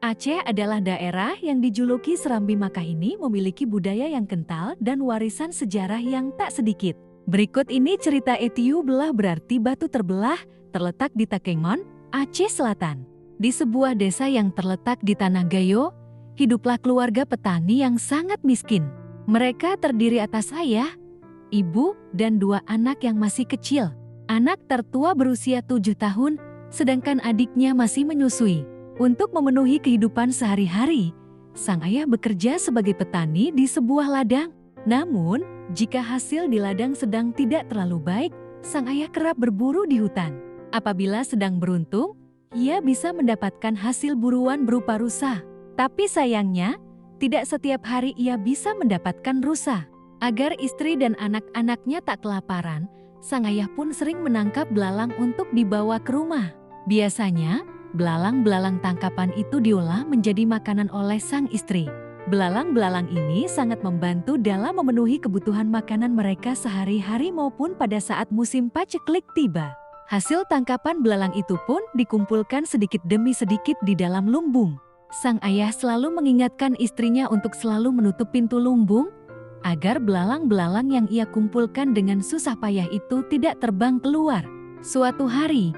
Aceh adalah daerah yang dijuluki Serambi Makkah ini memiliki budaya yang kental dan warisan sejarah yang tak sedikit. Berikut ini cerita Etiu belah berarti batu terbelah, terletak di Takengon, Aceh Selatan. Di sebuah desa yang terletak di Tanah Gayo, hiduplah keluarga petani yang sangat miskin. Mereka terdiri atas ayah, ibu, dan 2 anak yang masih kecil. Anak tertua berusia 7 tahun, sedangkan adiknya masih menyusui. Untuk memenuhi kehidupan sehari-hari, sang ayah bekerja sebagai petani di sebuah ladang. Namun, jika hasil di ladang sedang tidak terlalu baik, sang ayah kerap berburu di hutan. Apabila sedang beruntung, ia bisa mendapatkan hasil buruan berupa rusa. Tapi sayangnya, tidak setiap hari ia bisa mendapatkan rusa. Agar istri dan anak-anaknya tak kelaparan, sang ayah pun sering menangkap belalang untuk dibawa ke rumah. Biasanya, belalang-belalang tangkapan itu diolah menjadi makanan oleh sang istri. Belalang-belalang ini sangat membantu dalam memenuhi kebutuhan makanan mereka sehari-hari maupun pada saat musim paceklik tiba. Hasil tangkapan belalang itu pun dikumpulkan sedikit demi sedikit di dalam lumbung. Sang ayah selalu mengingatkan istrinya untuk selalu menutup pintu lumbung, agar belalang-belalang yang ia kumpulkan dengan susah payah itu tidak terbang keluar. Suatu hari,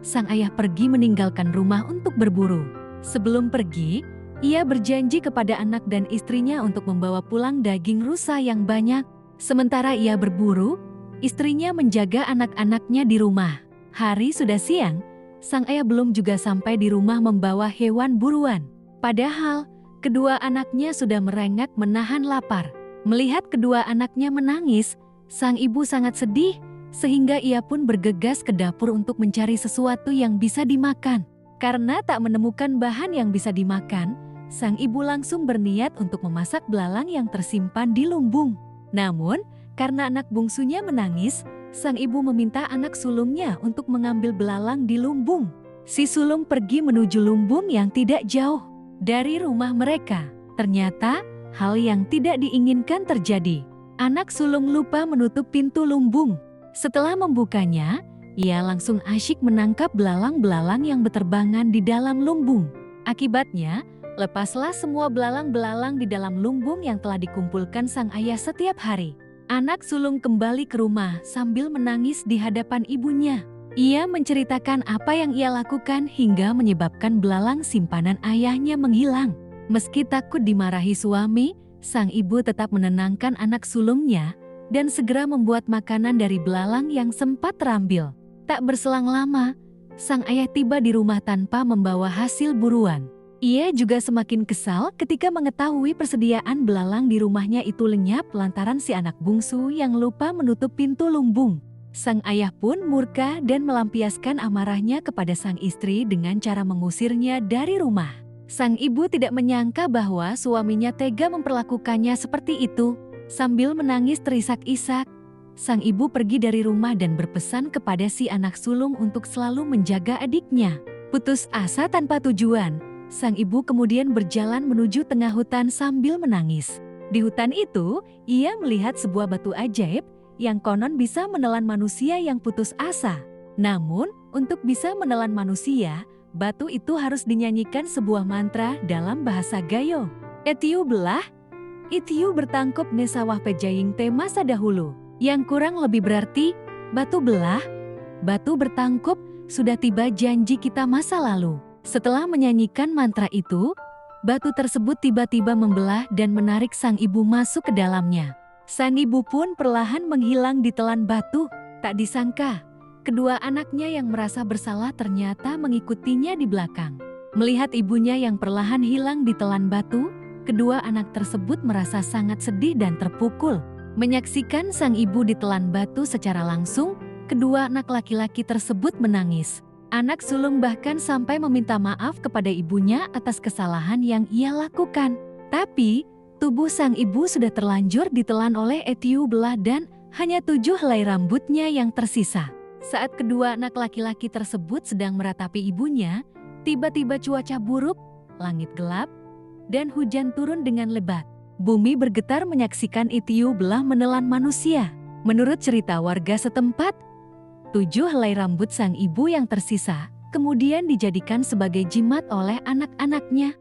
sang ayah pergi meninggalkan rumah untuk berburu. Sebelum pergi, ia berjanji kepada anak dan istrinya untuk membawa pulang daging rusa yang banyak. Sementara ia berburu, istrinya menjaga anak-anaknya di rumah. Hari sudah siang, sang ayah belum juga sampai di rumah membawa hewan buruan. Padahal, kedua anaknya sudah merengek menahan lapar. Melihat kedua anaknya menangis, sang ibu sangat sedih, sehingga ia pun bergegas ke dapur untuk mencari sesuatu yang bisa dimakan. Karena tak menemukan bahan yang bisa dimakan, sang ibu langsung berniat untuk memasak belalang yang tersimpan di lumbung. Namun, karena anak bungsunya menangis, sang ibu meminta anak sulungnya untuk mengambil belalang di lumbung. Si sulung pergi menuju lumbung yang tidak jauh dari rumah mereka. Ternyata, hal yang tidak diinginkan terjadi. Anak sulung lupa menutup pintu lumbung. Setelah membukanya, ia langsung asyik menangkap belalang-belalang yang berterbangan di dalam lumbung. Akibatnya, lepaslah semua belalang-belalang di dalam lumbung yang telah dikumpulkan sang ayah setiap hari. Anak sulung kembali ke rumah sambil menangis di hadapan ibunya. Ia menceritakan apa yang ia lakukan hingga menyebabkan belalang simpanan ayahnya menghilang. Meski takut dimarahi suami, sang ibu tetap menenangkan anak sulungnya dan segera membuat makanan dari belalang yang sempat terambil. Tak berselang lama, sang ayah tiba di rumah tanpa membawa hasil buruan. Ia juga semakin kesal ketika mengetahui persediaan belalang di rumahnya itu lenyap lantaran si anak bungsu yang lupa menutup pintu lumbung. Sang ayah pun murka dan melampiaskan amarahnya kepada sang istri dengan cara mengusirnya dari rumah. Sang ibu tidak menyangka bahwa suaminya tega memperlakukannya seperti itu. Sambil menangis terisak-isak, sang ibu pergi dari rumah dan berpesan kepada si anak sulung untuk selalu menjaga adiknya. Putus asa tanpa tujuan, sang ibu kemudian berjalan menuju tengah hutan sambil menangis. Di hutan itu, ia melihat sebuah batu ajaib yang konon bisa menelan manusia yang putus asa. Namun, untuk bisa menelan manusia, batu itu harus dinyanyikan sebuah mantra dalam bahasa Gayo. Etiu belah, Itiu bertangkup ne sawah pejaying te masa dahulu. Yang kurang lebih berarti, batu belah, batu bertangkup, sudah tiba janji kita masa lalu. Setelah menyanyikan mantra itu, batu tersebut tiba-tiba membelah dan menarik sang ibu masuk ke dalamnya. Sang ibu pun perlahan menghilang di telan batu. Tak disangka, kedua anaknya yang merasa bersalah ternyata mengikutinya di belakang. Melihat ibunya yang perlahan hilang di telan batu, kedua anak tersebut merasa sangat sedih dan terpukul. Menyaksikan sang ibu ditelan batu secara langsung, kedua anak laki-laki tersebut menangis. Anak sulung bahkan sampai meminta maaf kepada ibunya atas kesalahan yang ia lakukan. Tapi, tubuh sang ibu sudah terlanjur ditelan oleh Etiu belah dan hanya 7 helai rambutnya yang tersisa. Saat kedua anak laki-laki tersebut sedang meratapi ibunya, tiba-tiba cuaca buruk, langit gelap, dan hujan turun dengan lebat. Bumi bergetar menyaksikan Etiu belah menelan manusia. Menurut cerita warga setempat, 7 helai rambut sang ibu yang tersisa kemudian dijadikan sebagai jimat oleh anak-anaknya.